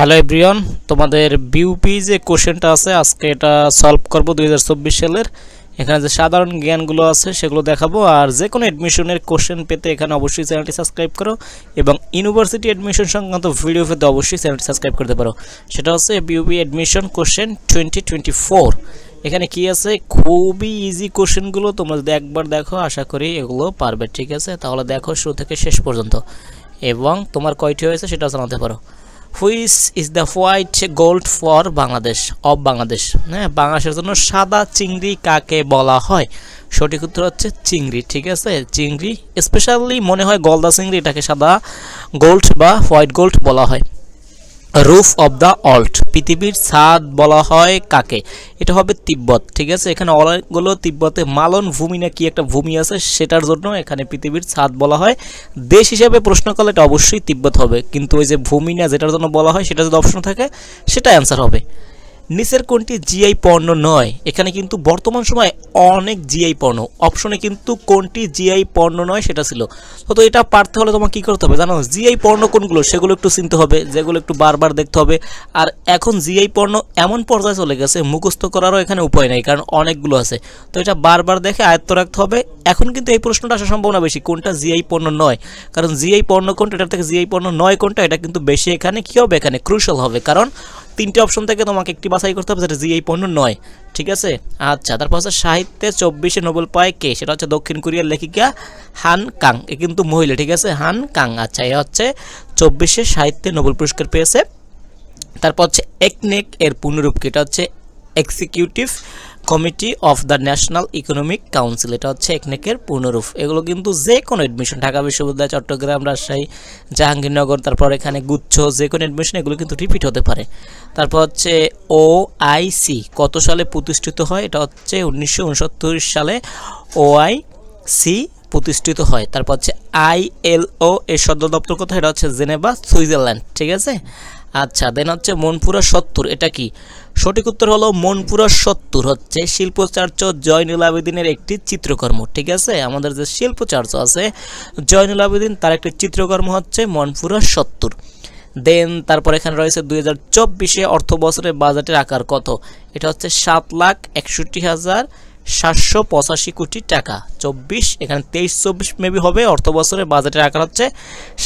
Hello everyone, তোমাদের BUP যে কোশ্চেনটা আছে আজকে এটা সলভ করব 2024 সালের। এখানে যে সাধারণ জ্ঞানগুলো আছে সেগুলো দেখাবো। আর যে কোনো অ্যাডমিশনের কোশ্চেন পেতে এখানে অবশ্যই চ্যানেলটি সাবস্ক্রাইব করো এবং ইউনিভার্সিটি অ্যাডমিশন সংক্রান্ত ভিডিও পেতে অবশ্যই চ্যানেলটি সাবস্ক্রাইব করতে পারো। সেটা হচ্ছে বিউপি অ্যাডমিশন কোশ্চেন 2024। এখানে কি আছে, খুবই ইজি কোশ্চেনগুলো। তোমরা যদি একবার দেখো আশা করি এগুলো পারবে, ঠিক আছে? তাহলে দেখো শুরু থেকে শেষ পর্যন্ত এবং তোমার কয়টি হয়েছে সেটাও জানাতে পারো। Which is the white gold for Bangladesh of Bangladesh? হ্যাঁ, বাংলাদেশের জন্য সাদা চিংড়ি কাকে বলা হয়? সঠিক উত্তর হচ্ছে চিংড়ি, ঠিক আছে? চিংড়ি, স্পেশালি মনে হয় গলদা চিংড়ি, এটাকে সাদা গোল্ড বা হোয়াইট গোল্ড বলা হয়। রুফ অফ দ্য ওয়ার্ল্ড, পৃথিবীর ছাদ বলা হয় কাকে? এটা হবে তিব্বত, ঠিক আছে? এখানে অনেকগুলো তিব্বতে মালন ভূমি না কি একটা ভূমি আছে, সেটার জন্য এখানে পৃথিবীর ছাদ বলা হয়। দেশ হিসাবে প্রশ্ন করলে এটা অবশ্যই তিব্বত হবে, কিন্তু ওই যে ভূমি না যেটার জন্য বলা হয় সেটা যদি অপশন থাকে সেটা অ্যান্সার হবে। নিচের কোনটি জিআই পণ্য নয়? এখানে কিন্তু বর্তমান সময়ে অনেক জিআই পণ্য, অপশনে কিন্তু কোনটি জিআই পণ্য নয় সেটা ছিল। তো এটা পারতে হলে তোমাকে কী করতে হবে জানো? জিআই পণ্য কোনগুলো সেগুলো একটু চিনতে হবে, যেগুলো একটু বারবার দেখতে হবে। আর এখন জিআই পণ্য এমন পর্যায়ে চলে গেছে মুখস্থ করারও এখানে উপায় নেই, কারণ অনেকগুলো আছে। তো এটা বারবার দেখে আয়ত্ত রাখতে হবে। এখন কিন্তু এই প্রশ্নটা আসার সম্ভাবনা বেশি, কোনটা জিআই পণ্য নয়। কারণ জিআই পণ্য কোনটা, এটার থেকে জিআই পণ্য নয় কোনটা, এটা কিন্তু বেশি এখানে কী হবে, এখানে ক্রুশাল হবে। কারণ তিনটে অপশন থেকে তোমাকে একটি বাছাই করতে হবে যেটা জিআই পণ্য নয়, ঠিক আছে? আচ্ছা, তারপর হচ্ছে সাহিত্যে 24 নোবেল পায় কে? সেটা হচ্ছে দক্ষিণ কোরিয়ার লেখিকা হান কাং। এ কিন্তু মহিলা, ঠিক আছে? হান কাং। আচ্ছা, এ হচ্ছে 24 সাহিত্যে নোবেল পুরস্কার পেয়েছে। তারপর হচ্ছে একনেক এর পূর্ণরূপ কি? এটা হচ্ছে executive committee of the national economic council, এটা হচ্ছে একনেকের পূর্ণরূপ। এগুলো কিন্তু যে কোনো অ্যাডমিশন, ঢাকা বিশ্ববিদ্যালয়, চট্টগ্রাম, রাজশাহী, জাহাঙ্গীরনগর, তারপর এখানে গুচ্ছ, যে কোনো অ্যাডমিশন এগুলো কিন্তু রিপিট হতে পারে। তারপর হচ্ছে ওআইসি কত সালে প্রতিষ্ঠিত হয়? এটা হচ্ছে 1969 সালে ওআইসি প্রতিষ্ঠিত হয়। তারপর হচ্ছে আইএলও এর সদর দপ্তর কোথায়? এটা হচ্ছে জেনেভা, সুইজারল্যান্ড, ঠিক আছে? আচ্ছা, দেন হচ্ছে মনপুরা 70, এটা কি? সঠিক উত্তর হলো মনপুরা 70 হচ্ছে শিল্পাচার্য জয়নুল আবেদিনের একটি চিত্রকর্ম, ঠিক আছে? আমাদের যে শিল্পাচার্য আছে জয়নুল আবেদিন, তার একটি চিত্রকর্ম হচ্ছে মনপুরা 70। দেন তারপর এখানে রয়েছে 2024 অর্থ বছরের বাজেটের আকার কত? এটা হচ্ছে 7,61,785 কোটি টাকা। 24, এখানে 23-24 মেবি হবে। অর্থ বছরের বাজেটের আকার হচ্ছে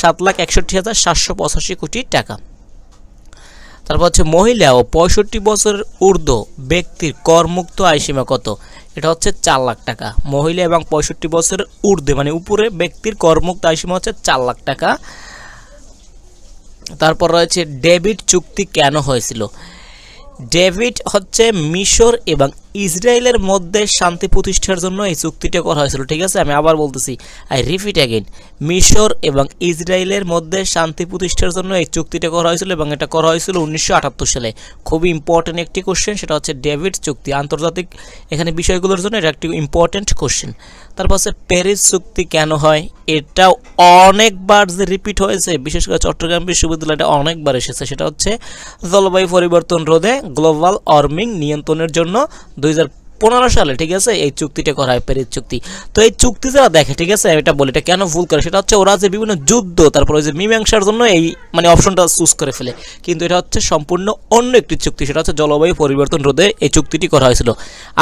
7,61,785 কোটি টাকা। তারপর হচ্ছে মহিলা ও 65 বছরের ঊর্ধ্ব ব্যক্তির করমুক্ত আয়সীমা কত? এটা হচ্ছে 4 লাখ টাকা। মহিলা এবং 65 বছরের ঊর্ধ্বে মানে উপরে ব্যক্তির করমুক্ত আয়সীমা হচ্ছে 4 লাখ টাকা। তারপর রয়েছে ডেভিড চুক্তি কেন হয়েছিল? ডেভিড হচ্ছে মিশর এবং ইসরায়েলের মধ্যে শান্তি প্রতিষ্ঠার জন্য এই চুক্তিটা করা হয়েছিল, ঠিক আছে? আমি আবার বলতেছি, আই রিপিট অ্যাগেন, মিশর এবং ইসরায়েলের মধ্যে শান্তি প্রতিষ্ঠার জন্য এই চুক্তিটা করা হয়েছিল এবং এটা করা হয়েছিল 1978 সালে। খুবই ইম্পর্টেন্ট একটি কোশ্চেন, সেটা হচ্ছে ডেভিড চুক্তি। আন্তর্জাতিক এখানে বিষয়গুলোর জন্য এটা একটি ইম্পর্টেন্ট কোশ্চেন। তারপর হচ্ছে প্যারিস চুক্তি কেন হয়? এটাও অনেকবার যে রিপিট হয়েছে, বিশেষ করে চট্টগ্রাম বিশ্ববিদ্যালয়টা অনেকবার এসেছে। সেটা হচ্ছে জলবায়ু পরিবর্তন রোধে, গ্লোবাল ওয়ার্মিং নিয়ন্ত্রণের জন্য 2015 সালে, ঠিক আছে? এই চুক্তিটা করা হয়, প্যারিস চুক্তি। তো এই চুক্তি যারা দেখে, ঠিক আছে, এটা বলে এটা কেন ভুল করে, সেটা হচ্ছে ওরা যে বিভিন্ন যুদ্ধ তারপর ওই যে মীমাংসার জন্য এই মানে অপশনটা চুজ করে ফেলে, কিন্তু এটা হচ্ছে সম্পূর্ণ অন্য একটি চুক্তি। সেটা হচ্ছে জলবায়ু পরিবর্তন রোধে এই চুক্তিটি করা হয়েছিল।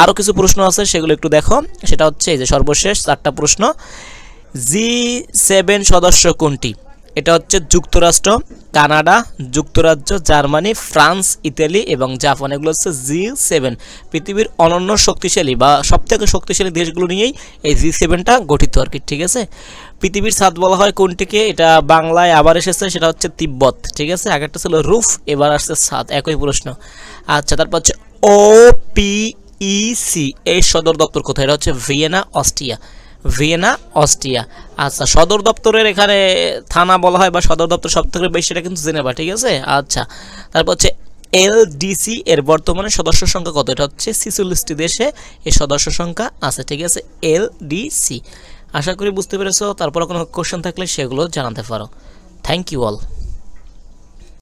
আরও কিছু প্রশ্ন আছে, সেগুলো একটু দেখো। সেটা হচ্ছে এই যে সর্বশেষ 4টা প্রশ্ন। G7 সদস্য কোনটি? এটা হচ্ছে যুক্তরাষ্ট্র, কানাডা, যুক্তরাজ্য, জার্মানি, ফ্রান্স, ইতালি এবং জাপান। এগুলো হচ্ছে G7। পৃথিবীর অনন্য শক্তিশালী বা সবথেকে শক্তিশালী দেশগুলো নিয়েই এই G7টা গঠিত আর কি, ঠিক আছে? পৃথিবীর ছাদ বলা হয় কোনটিকে? এটা বাংলায় আবার এসেছে, সেটা হচ্ছে তিব্বত, ঠিক আছে? আগেরটা ছিল রুফ, এবার আসছে ছাদ, একই প্রশ্ন। আচ্ছা, তারপর হচ্ছে OPEC এর সদর দপ্তর কোথায়? এটা হচ্ছে ভিয়েনা, অস্ট্রিয়া, ভিয়েনা, অস্ট্রিয়া। আচ্ছা, সদর দপ্তরের এখানে থানা বলা হয় বা সদর দপ্তর সবথেকে বেশি, এটা কিন্তু জেনেভা, ঠিক আছে? আচ্ছা, তারপর হচ্ছে LDC এর বর্তমানে সদস্য সংখ্যা কত? এটা হচ্ছে 46টি দেশে এর সদস্য সংখ্যা আছে, ঠিক আছে? LDC। আশা করি বুঝতে পেরেছো। তারপর কোনো কোশ্চেন থাকলে সেগুলো জানাতে পারো। Thank you all.